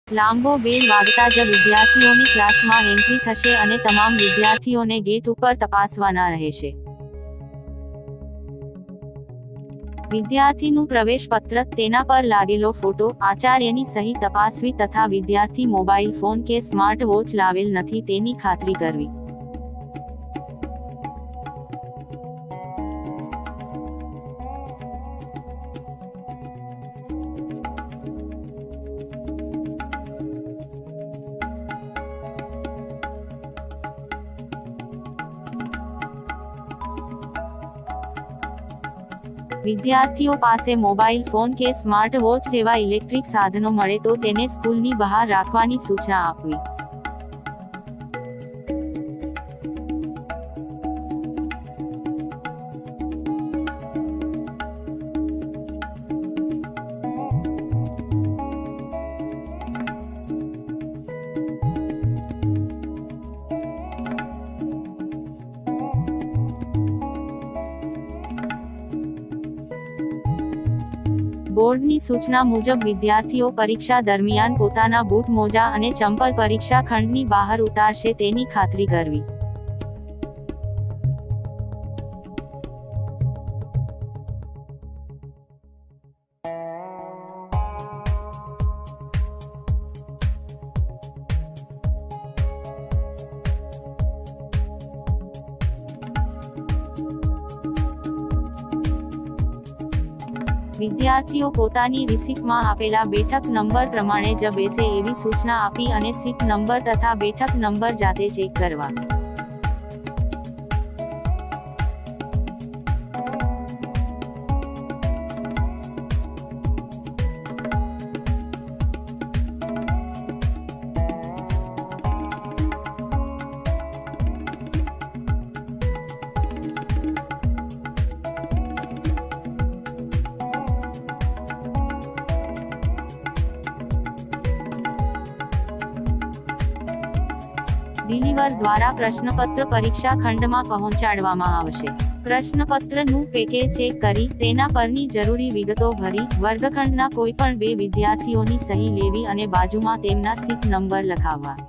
લાંબો બેલ વાગતા જ વિદ્યાર્થીઓની ક્લાસમાં એન્ટ્રી થશે અને તમામ વિદ્યાર્થીઓને ગેટ ઉપર તપાસવાના રહેશે. વિદ્યાર્થીનું પ્રવેશ પત્રક, તેના પર લાગેલો ફોટો, આચાર્યની સહી તપાસવી તથા વિદ્યાર્થી મોબાઈલ ફોન કે સ્માર્ટ વોચ લાવેલ નથી તેની ખાતરી કરવી. વિદ્યાર્થીઓ પાસે મોબાઈલ ફોન કે સ્માર્ટ વોચ જેવા ઇલેક્ટ્રિક સાધનો મળે તો તેને સ્કૂલની બહાર રાખવાની સૂચના આપવી. બોર્ડની સૂચના મુજબ વિદ્યાર્થીઓ પરીક્ષા દરમિયાન પોતાના બૂટ, મોજા અને ચંપલ પરીક્ષા ખંડની બહાર ઉતારશે તેની ખાતરી કરવી. વિદ્યાર્થીઓ પોતાની રિસીપ્ટમાં આપેલા બેઠક નંબર પ્રમાણે જ બેસે એવી સૂચના આપી અને સીટ નંબર તથા બેઠક નંબર જાતે ચેક કરવા. ડિલિવર દ્વારા પ્રશ્નપત્ર પરીક્ષા ખંડમાં પહોંચાડવામાં આવશે. પ્રશ્નપત્રનું પેકેજ ચેક કરી તેના પરની જરૂરી વિગતો ભરી વર્ગખંડના કોઈપણ બે વિદ્યાર્થીઓની સહી લેવી અને બાજુમાં તેમના સીટ નંબર લખાવવા.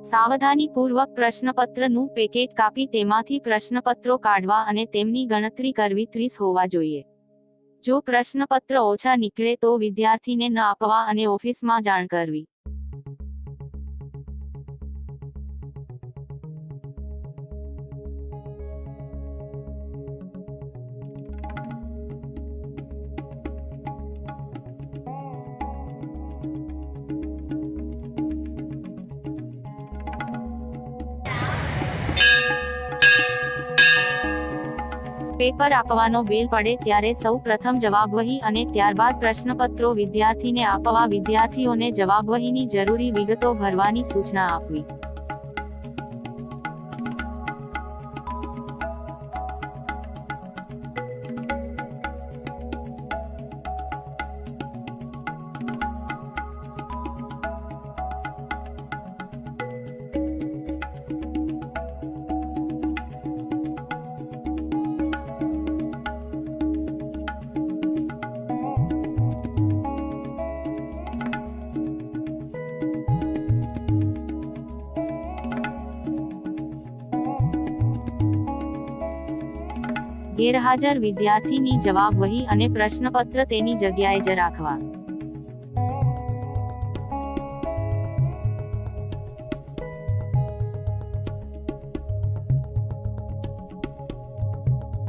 સાવધાનીપૂર્વક પ્રશ્નપત્રનું પેકેટ કાપી તેમાંથી પ્રશ્નપત્રો કાઢવા અને તેમની ગણતરી કરવી. 30 હોવા જોઈએ. જો પ્રશ્નપત્ર ઓછા નીકળે તો વિદ્યાર્થીને ન આપવા અને ઓફિસમાં જાણ કરવી. પેપર આપવાનો બેલ પડે ત્યારે સૌ પ્રથમ જવાબવહી અને ત્યારબાદ પ્રશ્નપત્રો વિદ્યાર્થીને આપવા. વિદ્યાર્થીઓને જવાબવહીની જરૂરી વિગતો ભરવાની સૂચના આપવી. ગેરહાજર વિદ્યાર્થીની જવાબ વહી અને પ્રશ્નપત્ર તેની જગ્યાએ જ રાખવા.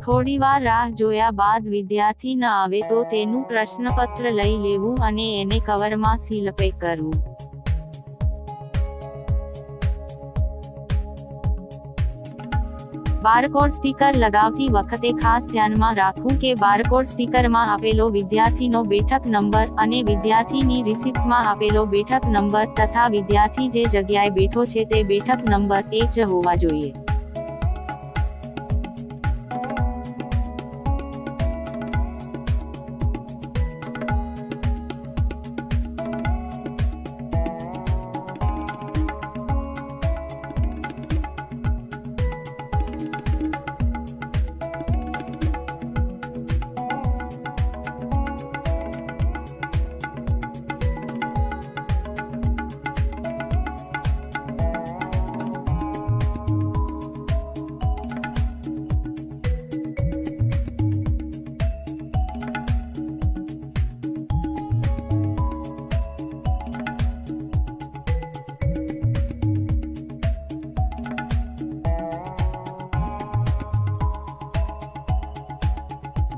થોડીવાર રાહ જોયા બાદ વિદ્યાર્થી ન આવે તો તેનું પ્રશ્નપત્ર લઈ લેવું અને એને કવરમાં સીલ પેક કરવું. બારકોડ સ્ટીકર લગાવતી વખતે ખાસ ધ્યાનમાં રાખવું કે બારકોડ સ્ટીકરમાં આપેલો વિદ્યાર્થીનો બેઠક નંબર અને વિદ્યાર્થીની રિસિપ્ટમાં આપેલો બેઠક નંબર તથા વિદ્યાર્થી જે જગ્યાએ બેઠો છે તે બેઠક નંબર એક જ હોવા જોઈએ.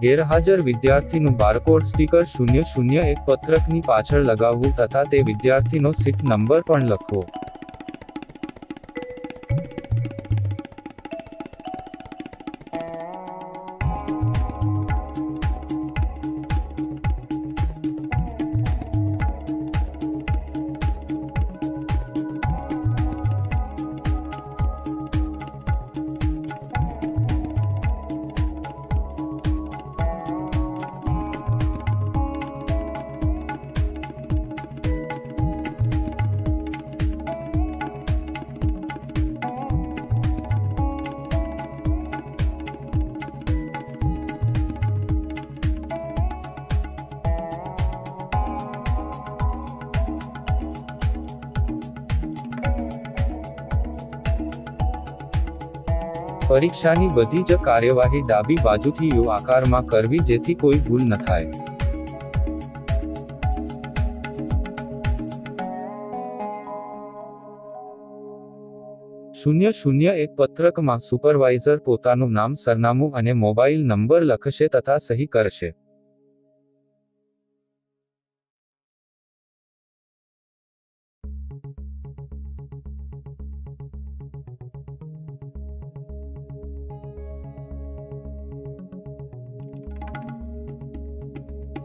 ગેરહાજર વિદ્યાર્થીનું બારકોડ સ્ટીકર 001 પત્રકની પાછળ લગાવવું તથા તે વિદ્યાર્થીનો સીટ નંબર પણ લખવો. પરીક્ષાની બધી જ કાર્યવાહી ડાબી બાજુથી યુ આકારમાં કરવી જેથી કોઈ ભૂલ ન થાય. .001 પત્રકમાં સુપરવાઇઝર પોતાનું નામ, સરનામું અને મોબાઈલ નંબર લખશે તથા સહી કરશે.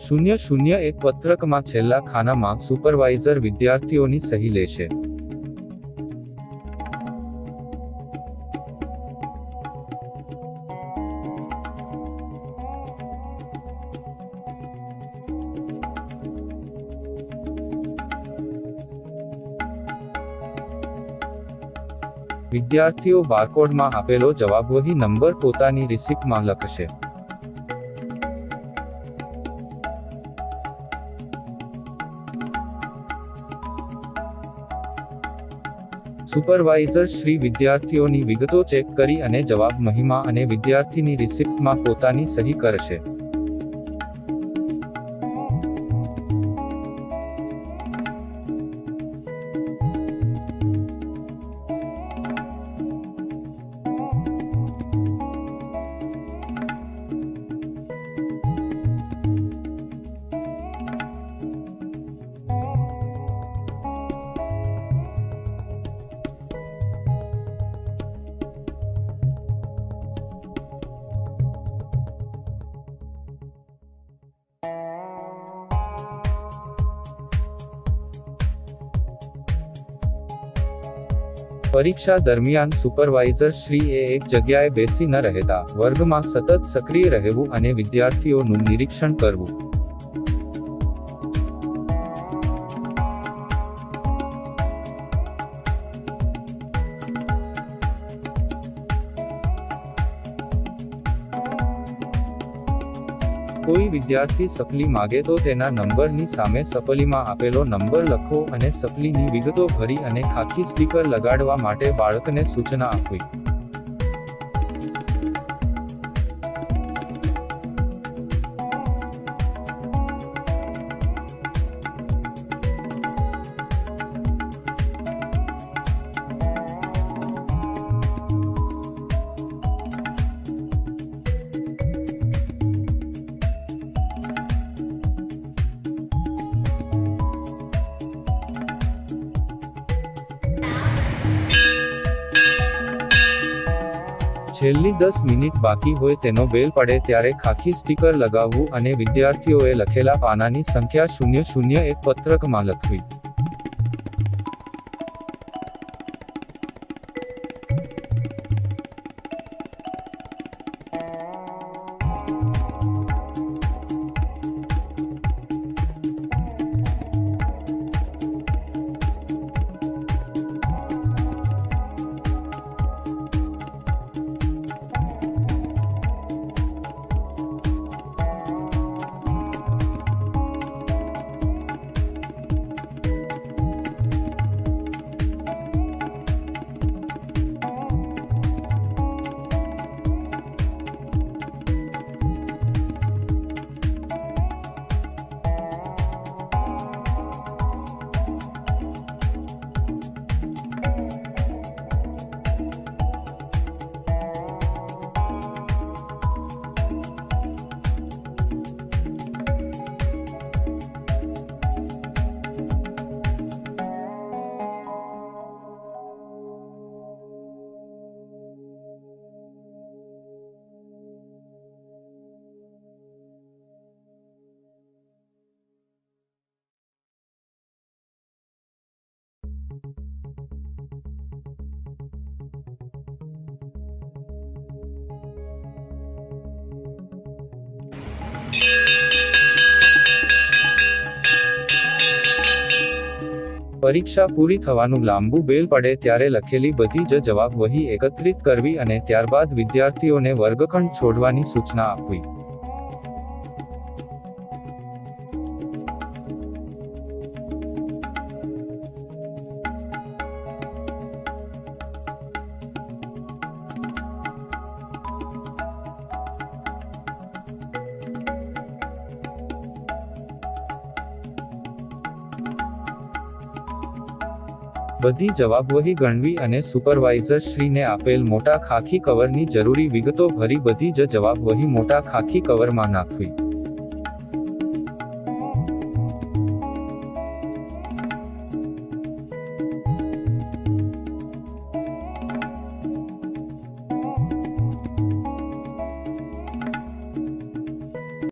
.001 પત્રકમાં છેલ્લા ખાનામાં સુપરવાઇઝર વિદ્યાર્થીઓની સહી લેશે. વિદ્યાર્થીઓ બારકોડમાં આપેલો જવાબવહી નંબર પોતાની રિસિપ્ટમાં લખશે. સુપરવાઇઝર શ્રી વિદ્યાર્થીઓની વિગતો ચેક કરી અને જવાબ મહિમા અને વિદ્યાર્થીની રિસિપ્ટમાં પોતાની સહી કરશે. પરીક્ષા દરમિયાન સુપરવાઇઝર શ્રી એ એક જગ્યાએ બેસી ન રહેતા વર્ગમાં સતત સક્રિય રહેવું અને વિદ્યાર્થીઓનું નિરીક્ષણ કરવું. કોઈ વિદ્યાર્થી સપ્લી માગે તો તેના નંબરની સામે સપલીમાં આપેલો નંબર લખવો અને સપ્લીની વિગતો ભરી અને ખાકી સ્ટીકર લગાડવા માટે બાળકને સૂચના આપવી. છેલ્લી 10 મિનિટ બાકી હોય તેનો બેલ પડે ત્યારે ખાખી સ્ટીકર લગાવવું અને વિદ્યાર્થીઓએ લખેલા પાનાની સંખ્યા 001 પત્રકમાં લખવી. પરીક્ષા પૂરી થવાનું લાંબુ બેલ પડે ત્યારે લખેલી બધી જ જવાબ વહી એકત્રિત કરવી અને ત્યારબાદ વિદ્યાર્થીઓને વર્ગખંડ છોડવાની સૂચના આપવી. બધી જવાબવહી ગણવી અને સુપરવાઇઝર શ્રીને આપેલ મોટા ખાખી કવરની જરૂરી વિગતો ભરી બધી જ જવાબવહી મોટા ખાખી કવરમાં નાખવી.